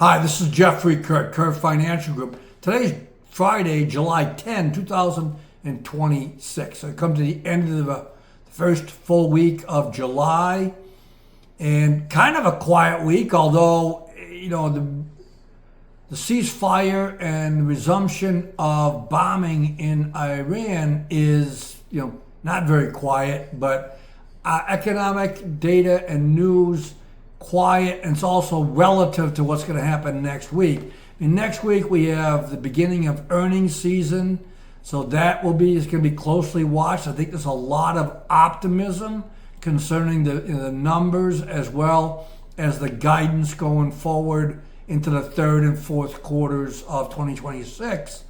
Hi, this is Jeffrey Curve Financial Group. Today's Friday, July 10, 2026. So I come to the end of the first full week of July, and kind of a quiet week, although, the ceasefire and resumption of bombing in Iran is, not very quiet, but economic data and news quiet, and it's also relative to what's going to happen next week. Next week we have the beginning of earnings season, so that is going to be closely watched. I think there's a lot of optimism concerning the numbers as well as the guidance going forward into the third and fourth quarters of 2026.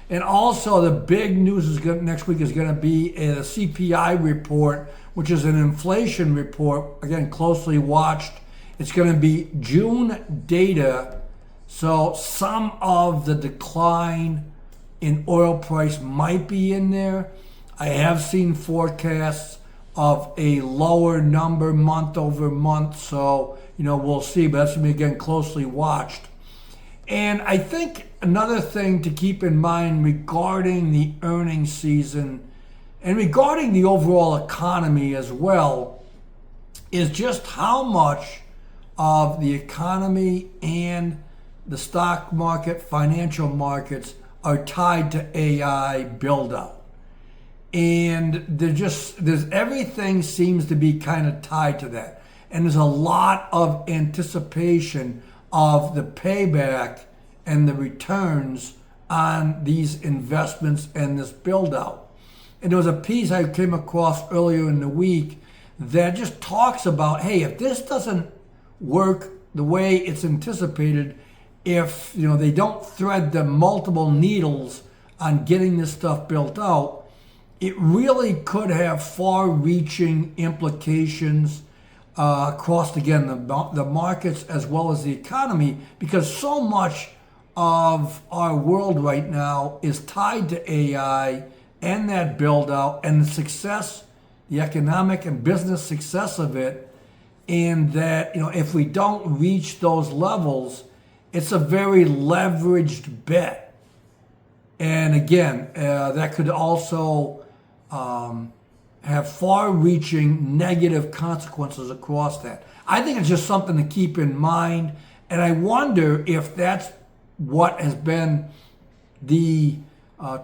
And also the big news next week is going to be a CPI report, which is an inflation report, again, closely watched. It's going to be June data, so some of the decline in oil price might be in there. I have seen forecasts of a lower number month over month, so we'll see, but that's going to be, again, closely watched. And I think another thing to keep in mind regarding the earnings season and regarding the overall economy as well is just how much of the economy and the stock market, financial markets are tied to AI build-out. And there's everything seems to be kind of tied to that. And there's a lot of anticipation of the payback and the returns on these investments and this build-out. And there was a piece I came across earlier in the week that just talks about, hey, if this doesn't work the way it's anticipated, if they don't thread the multiple needles on getting this stuff built out, it really could have far-reaching implications across, again, the markets as well as the economy, because so much of our world right now is tied to AI and that build-out and the success, the economic and business success of it. And that, if we don't reach those levels, it's a very leveraged bet. And again, that could also have far-reaching negative consequences across that. I think it's just something to keep in mind. And I wonder if that's what has been the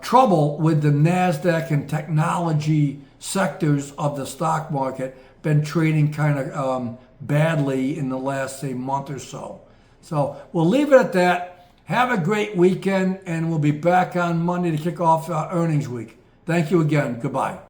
trouble with the NASDAQ and technology sectors of the stock market, been trading kind of badly in the last, say, month or so. So we'll leave it at that. Have a great weekend, and we'll be back on Monday to kick off earnings week. Thank you again. Goodbye.